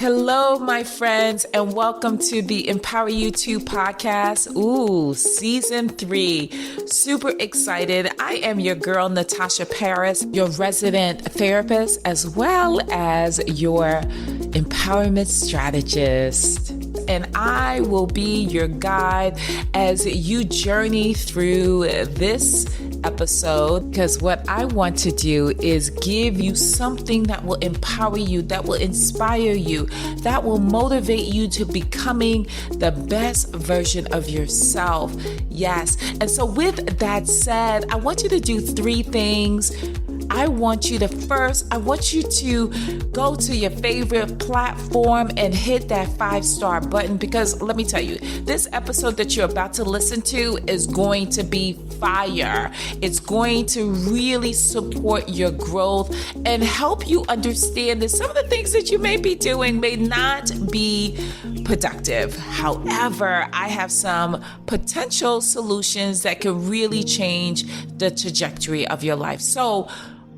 Hello, my friends, and welcome to the Empower You 2 podcast. Season 3. Super excited. I am your girl, Natasha Paris, your resident therapist, as well as your empowerment strategist. And I will be your guide as you journey through this episode, because what I want to do is give you something that will empower you, that will inspire you, that will motivate you to becoming the best version of yourself. Yes. And so with that said, I want you to do 3 things. I want you to go to your favorite platform and hit that 5-star button, because let me tell you, this episode that you're about to listen to is going to be fire. It's going to really support your growth and help you understand that some of the things that you may be doing may not be productive. However, I have some potential solutions that can really change the trajectory of your life. So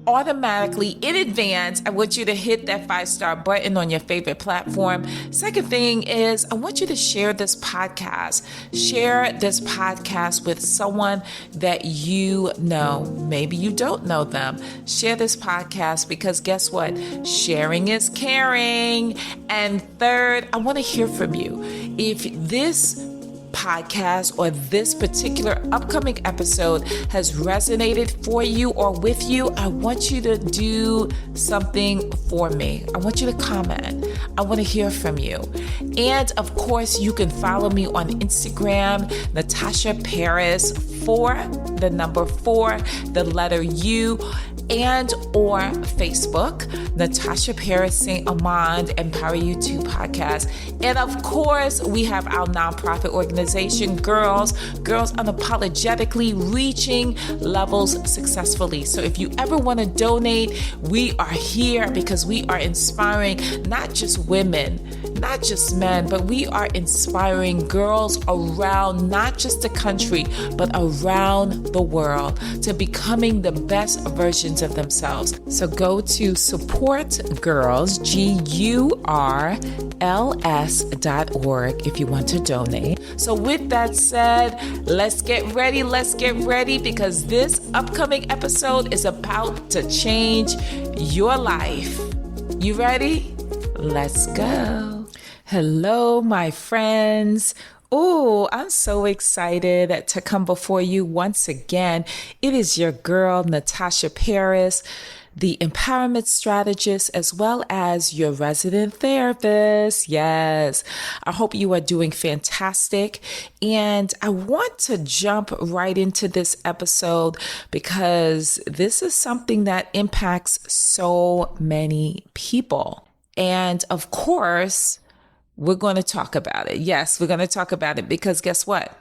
automatically in advance, I want you to hit that 5-star button on your favorite platform. Second thing is, I want you to share this podcast. Share this podcast with someone that you know. Maybe you don't know them. Share this podcast, because guess what? Sharing is caring. And third, I want to hear from you. If this podcast or this particular upcoming episode has resonated for you or with you, I want you to do something for me. I want you to comment. I want to hear from you. And of course, you can follow me on Instagram, Natasha Paris 4, the number 4, the letter U, and or Facebook, Natasha Paris St. Amand, Empower You 2 podcast. And of course, we have our nonprofit organization, Girls Unapologetically Reaching Levels Successfully. So if you ever want to donate, we are here because we are inspiring not just women, not just men, but we are inspiring girls around not just the country, but around the world to becoming the best versions of themselves. So go to supportgirls, GURLS.org if you want to donate. So with that said, let's get ready, because this upcoming episode is about to change your life. You ready? Let's go. Hello, my friends. I'm so excited to come before you once again. It is your girl, Natasha Paris, the empowerment strategist, as well as your resident therapist. Yes, I hope you are doing fantastic. And I want to jump right into this episode because this is something that impacts so many people. And of course, we're going to talk about it. Yes, we're going to talk about it because guess what?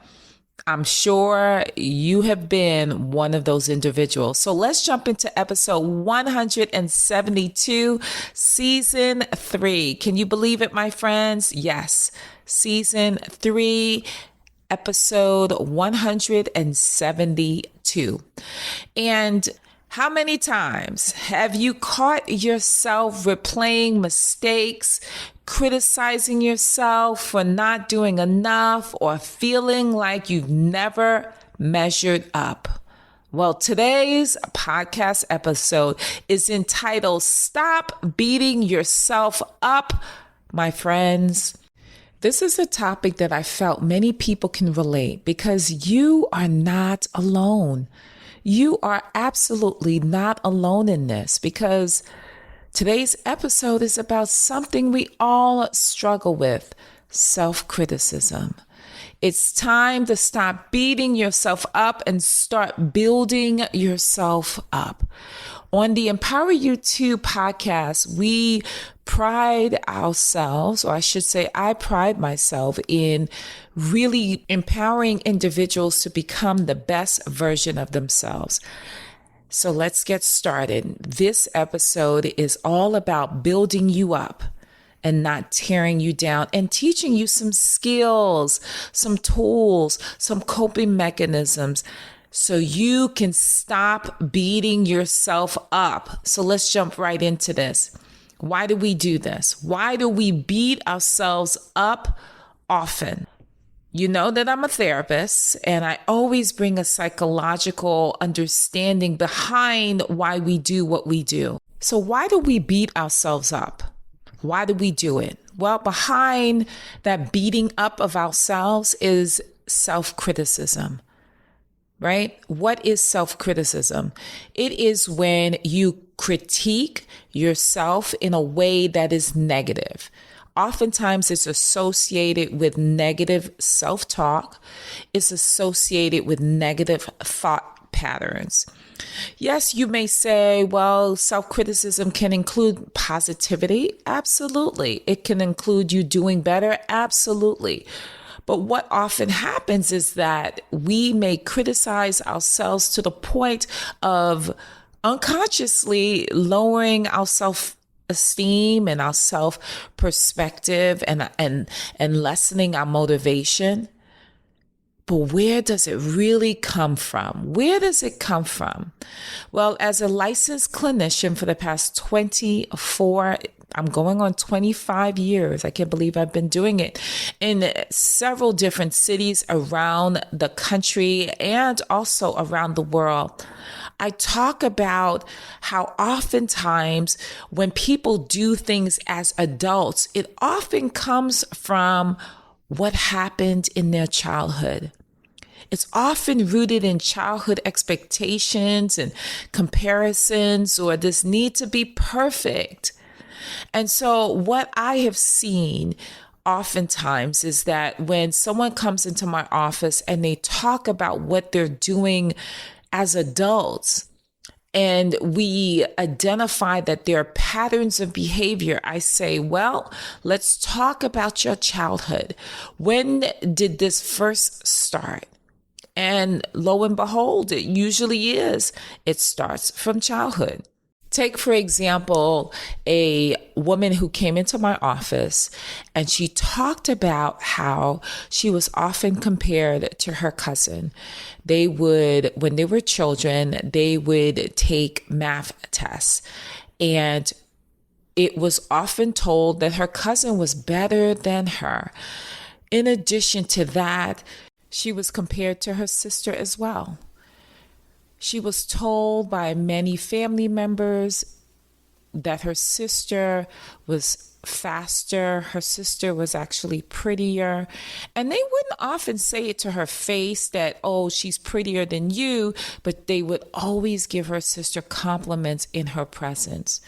I'm sure you have been one of those individuals. So let's jump into episode 172, season 3. Can you believe it, my friends? Yes, season 3, episode 172. And how many times have you caught yourself replaying mistakes, criticizing yourself for not doing enough, or feeling like you've never measured up? Well, today's podcast episode is entitled Stop Beating Yourself Up, my friends. This is a topic that I felt many people can relate because you are not alone. You are absolutely not alone in this, because today's episode is about something we all struggle with: self-criticism. It's time to stop beating yourself up and start building yourself up. On the Empower You 2 podcast, we pride ourselves, or I should say, I pride myself in really empowering individuals to become the best version of themselves. So let's get started. This episode is all about building you up and not tearing you down, and teaching you some skills, some tools, some coping mechanisms so you can stop beating yourself up. So let's jump right into this. Why do we do this? Why do we beat ourselves up often? You know that I'm a therapist, and I always bring a psychological understanding behind why we do what we do. So why do we beat ourselves up? Why do we do it? Well, behind that beating up of ourselves is self-criticism, right? What is self-criticism? It is when you critique yourself in a way that is negative. Oftentimes it's associated with negative self-talk. It's associated with negative thought patterns. Yes, you may say, well, self-criticism can include positivity. Absolutely. It can include you doing better. Absolutely. But what often happens is that we may criticize ourselves to the point of unconsciously lowering our self-esteem and our self-perspective and lessening our motivation. But where does it really come from? Where does it come from? Well, as a licensed clinician for the past 24, I'm going on 25 years. I can't believe I've been doing it in several different cities around the country and also around the world. I talk about how oftentimes when people do things as adults, it often comes from what happened in their childhood. It's often rooted in childhood expectations and comparisons or this need to be perfect. And so what I have seen oftentimes is that when someone comes into my office and they talk about what they're doing as adults, and we identify that there are patterns of behavior, I say, well, let's talk about your childhood. When did this first start? And lo and behold, it usually is. It starts from childhood. Take, for example, a woman who came into my office and she talked about how she was often compared to her cousin. They would, when they were children, they would take math tests, and it was often told that her cousin was better than her. In addition to that, she was compared to her sister as well. She was told by many family members that her sister was faster, her sister was actually prettier. And they wouldn't often say it to her face that, oh, she's prettier than you, but they would always give her sister compliments in her presence.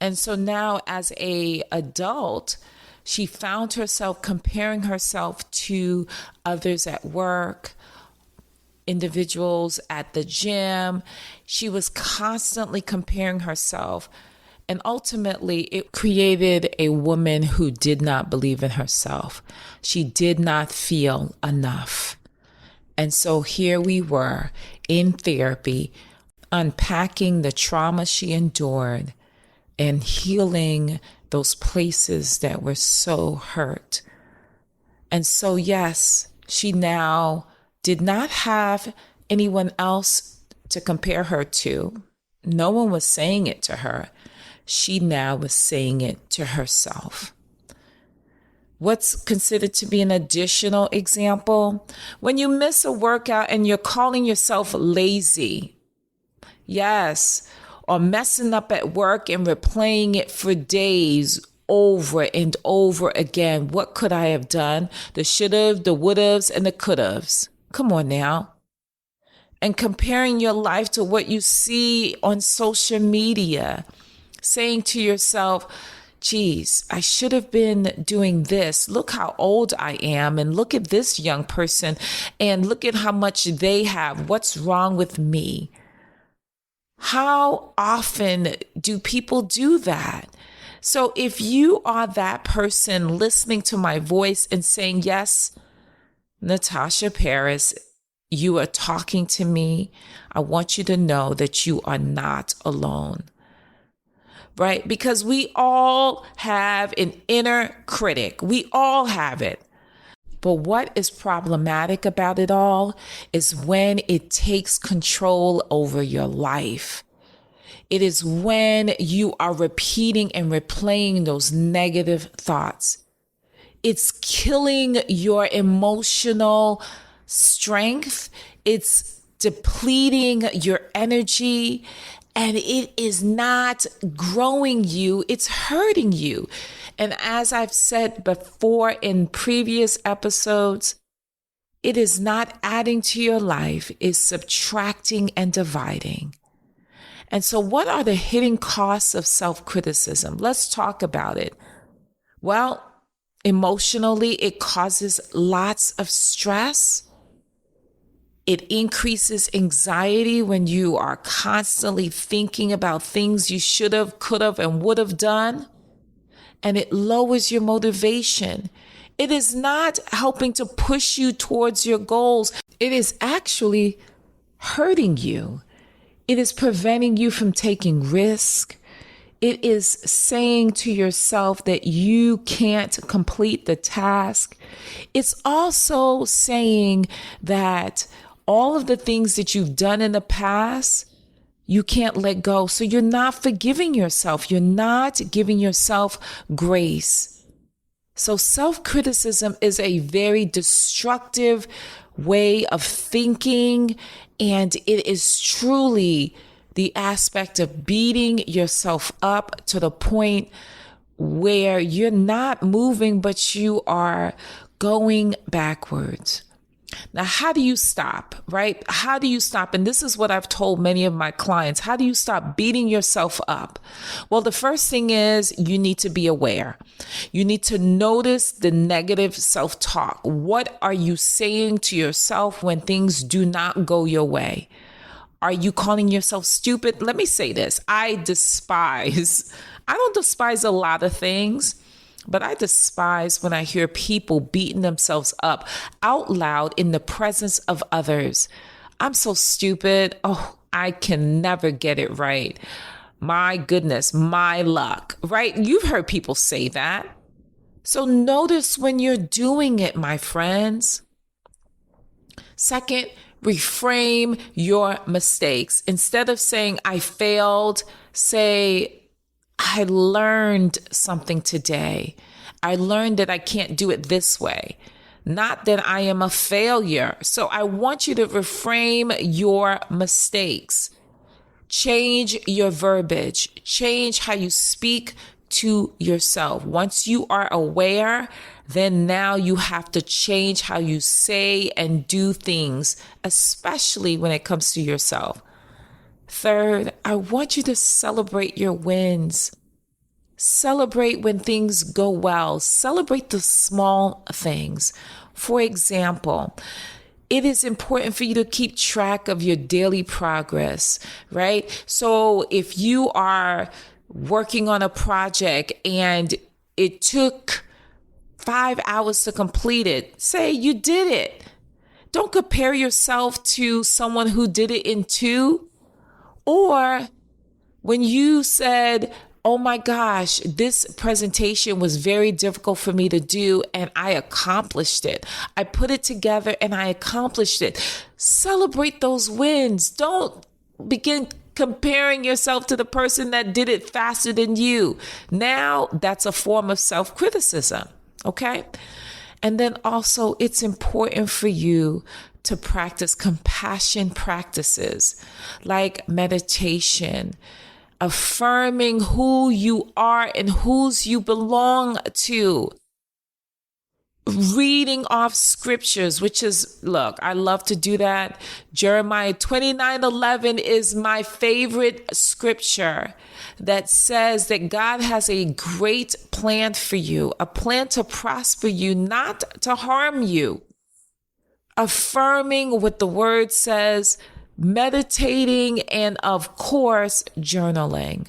And so now as an adult, she found herself comparing herself to others at work, individuals at the gym. She was constantly comparing herself. And ultimately, it created a woman who did not believe in herself. She did not feel enough. And so here we were in therapy, unpacking the trauma she endured and healing those places that were so hurt. And so, yes, she now did not have anyone else to compare her to. No one was saying it to her. She now was saying it to herself. What's considered to be an additional example? When you miss a workout and you're calling yourself lazy. Yes. Or messing up at work and replaying it for days over and over again. What could I have done? The should've, the would'ves, and the could'ves. Come on now. And comparing your life to what you see on social media. Saying to yourself, geez, I should have been doing this. Look how old I am. And look at this young person. And look at how much they have. What's wrong with me? How often do people do that? So if you are that person listening to my voice and saying, yes, Natasha Paris, you are talking to me, I want you to know that you are not alone. Right? Because we all have an inner critic. We all have it. But what is problematic about it all is when it takes control over your life. It is when you are repeating and replaying those negative thoughts. It's killing your emotional strength. It's depleting your energy, and it is not growing you. It's hurting you. And as I've said before in previous episodes, it is not adding to your life, it's subtracting and dividing. And so what are the hidden costs of self-criticism? Let's talk about it. Well, emotionally, it causes lots of stress. It increases anxiety when you are constantly thinking about things you should have, could have, and would have done. And it lowers your motivation. It is not helping to push you towards your goals. It is actually hurting you. It is preventing you from taking risk. It is saying to yourself that you can't complete the task. It's also saying that all of the things that you've done in the past, you can't let go. So you're not forgiving yourself. You're not giving yourself grace. So self-criticism is a very destructive way of thinking, and it is truly the aspect of beating yourself up to the point where you're not moving, but you are going backwards. Now, how do you stop, right? How do you stop? And this is what I've told many of my clients. How do you stop beating yourself up? Well, the first thing is you need to be aware. You need to notice the negative self-talk. What are you saying to yourself when things do not go your way? Are you calling yourself stupid? Let me say this. I don't despise a lot of things, but I despise when I hear people beating themselves up out loud in the presence of others. I'm so stupid. Oh, I can never get it right. My goodness, my luck, right? You've heard people say that. So notice when you're doing it, my friends. Second, reframe your mistakes. Instead of saying, I failed, say, I learned something today. I learned that I can't do it this way. Not that I am a failure. So I want you to reframe your mistakes. Change your verbiage. Change how you speak to yourself. Once you are aware, then now you have to change how you say and do things, especially when it comes to yourself. Third, I want you to celebrate your wins. Celebrate when things go well. Celebrate the small things. For example, it is important for you to keep track of your daily progress, right? So if you are working on a project and it took 5 hours to complete it, say you did it. Don't compare yourself to someone who did it in 2. Or when you said, oh my gosh, this presentation was very difficult for me to do and I accomplished it. I put it together and I accomplished it. Celebrate those wins. Don't begin comparing yourself to the person that did it faster than you. Now that's a form of self-criticism, okay? And then also it's important for you to practice compassion practices like meditation, affirming who you are and whose you belong to. Reading off scriptures, which is, look, I love to do that. Jeremiah 29:11 is my favorite scripture that says that God has a great plan for you, a plan to prosper you, not to harm you. Affirming what the word says, meditating, and of course, journaling.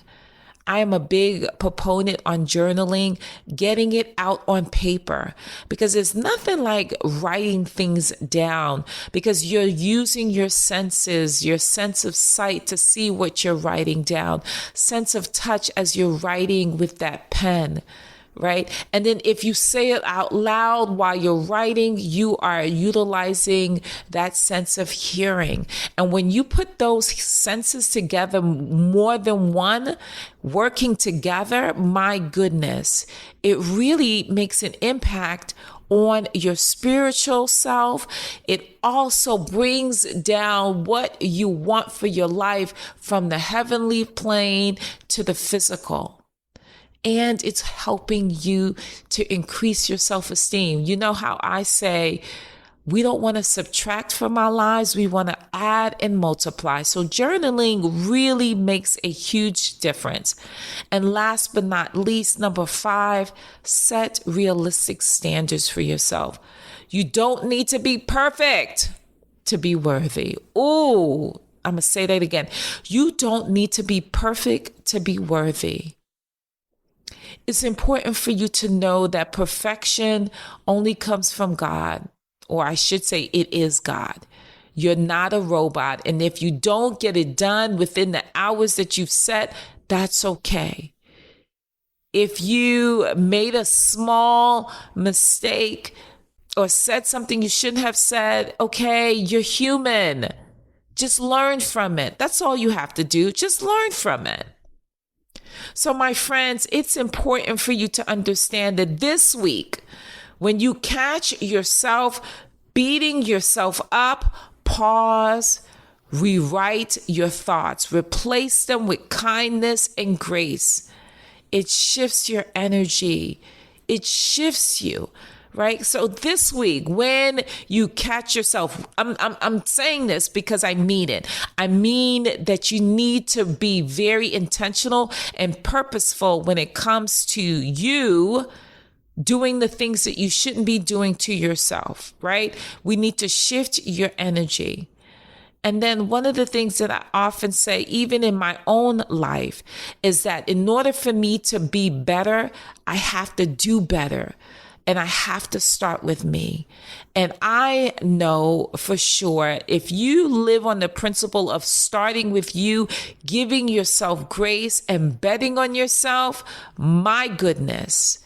I am a big proponent on journaling, getting it out on paper, because there's nothing like writing things down, because you're using your senses, your sense of sight to see what you're writing down, sense of touch as you're writing with that pen, right? And then if you say it out loud while you're writing, you are utilizing that sense of hearing. And when you put those senses together, more than one working together, my goodness, it really makes an impact on your spiritual self. It also brings down what you want for your life from the heavenly plane to the physical. And it's helping you to increase your self-esteem. You know how I say, we don't want to subtract from our lives. We want to add and multiply. So journaling really makes a huge difference. And last but not least, number 5, set realistic standards for yourself. You don't need to be perfect to be worthy. Ooh, I'm going to say that again. You don't need to be perfect to be worthy. It's important for you to know that perfection only comes from God, or I should say it is God. You're not a robot. And if you don't get it done within the hours that you've set, that's okay. If you made a small mistake or said something you shouldn't have said, okay, you're human. Just learn from it. That's all you have to do. Just learn from it. So my friends, it's important for you to understand that this week, when you catch yourself beating yourself up, pause, rewrite your thoughts, replace them with kindness and grace. It shifts your energy. It shifts you. Right? So this week, when you catch yourself, I'm saying this because I mean it. I mean that you need to be very intentional and purposeful when it comes to you doing the things that you shouldn't be doing to yourself, right? We need to shift your energy. And then one of the things that I often say, even in my own life, is that in order for me to be better, I have to do better. And I have to start with me. And I know for sure, if you live on the principle of starting with you, giving yourself grace and betting on yourself, my goodness,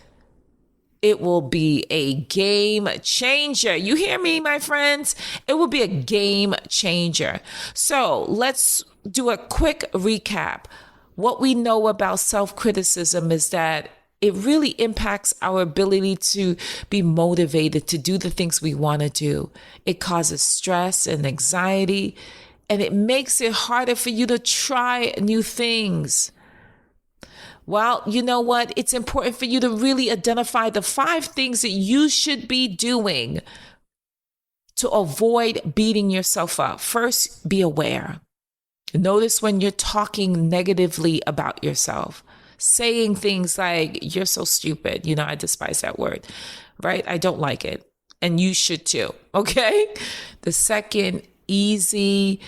it will be a game changer. You hear me, my friends? It will be a game changer. So let's do a quick recap. What we know about self-criticism is that it really impacts our ability to be motivated to do the things we want to do. It causes stress and anxiety, and it makes it harder for you to try new things. Well, you know what? It's important for you to really identify the 5 things that you should be doing to avoid beating yourself up. First, be aware. Notice when you're talking negatively about yourself. Saying things like, you're so stupid. You know, I despise that word, right? I don't like it. And you should too, okay? The second easy,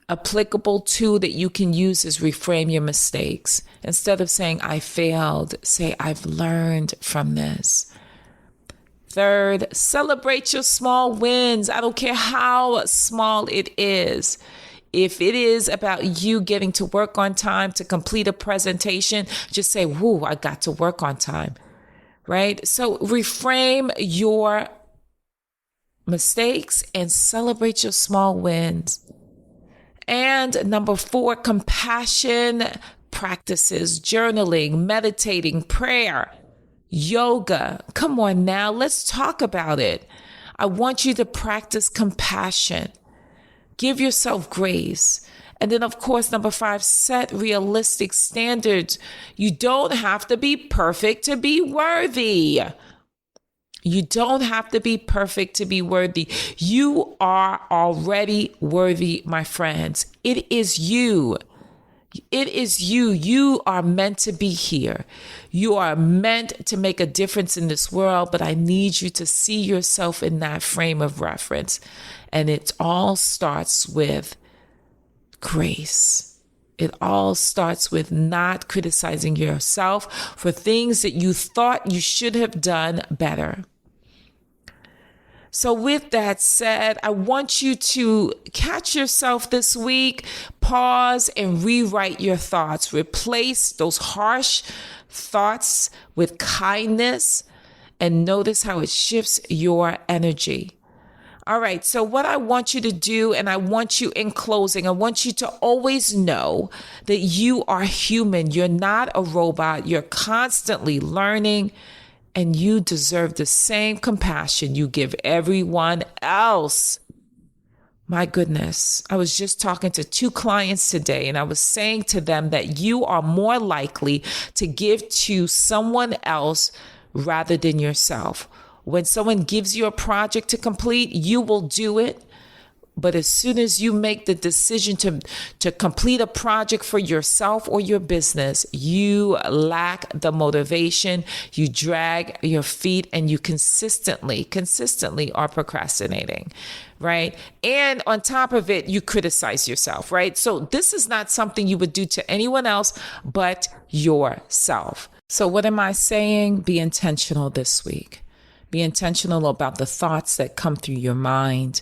applicable tool that you can use is reframe your mistakes. Instead of saying, I failed, say, I've learned from this. Third, celebrate your small wins. I don't care how small it is. If it is about you getting to work on time to complete a presentation, just say, whoo, I got to work on time, right? So reframe your mistakes and celebrate your small wins. And number 4, compassion practices, journaling, meditating, prayer, yoga. Come on now, let's talk about it. I want you to practice compassion. Give yourself grace. And then, of course, number 5, set realistic standards. You don't have to be perfect to be worthy. You don't have to be perfect to be worthy. You are already worthy, my friends. It is you. It is you. You are meant to be here. You are meant to make a difference in this world, but I need you to see yourself in that frame of reference. And it all starts with grace. It all starts with not criticizing yourself for things that you thought you should have done better. So, with that said, I want you to catch yourself this week, pause and rewrite your thoughts. Replace those harsh thoughts with kindness and notice how it shifts your energy. All right. So what I want you to do, and I want you in closing, I want you to always know that you are human. You're not a robot. You're constantly learning, and you deserve the same compassion you give everyone else. My goodness, I was just talking to 2 clients today, and I was saying to them that you are more likely to give to someone else rather than yourself. When someone gives you a project to complete, you will do it. But as soon as you make the decision to complete a project for yourself or your business, you lack the motivation, you drag your feet, and you consistently are procrastinating, right? And on top of it, you criticize yourself, right? So this is not something you would do to anyone else but yourself. So what am I saying? Be intentional this week. Be intentional about the thoughts that come through your mind.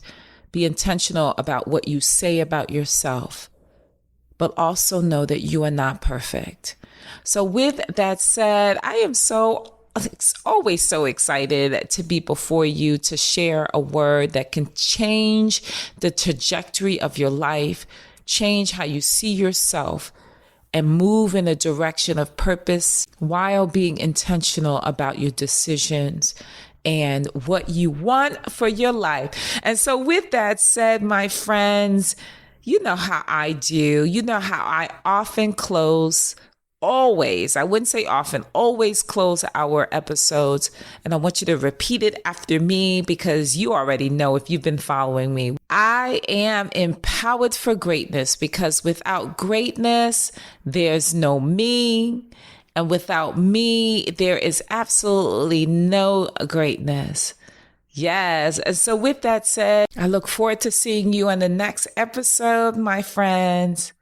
Be intentional about what you say about yourself, but also know that you are not perfect. So with that said, I am always so excited to be before you to share a word that can change the trajectory of your life, change how you see yourself, and move in a direction of purpose while being intentional about your decisions and what you want for your life. And so with that said, my friends, you know how I do. You know how I often close, always, I wouldn't say often, always close our episodes. And I want you to repeat it after me because you already know if you've been following me. I am empowered for greatness because without greatness, there's no me. And without me, there is absolutely no greatness. Yes. And so with that said, I look forward to seeing you on the next episode, my friends.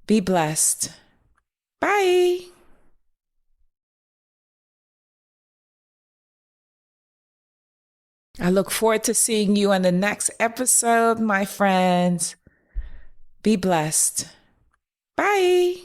Be blessed. Bye. I look forward to seeing you on the next episode, my friends. Be blessed. Bye.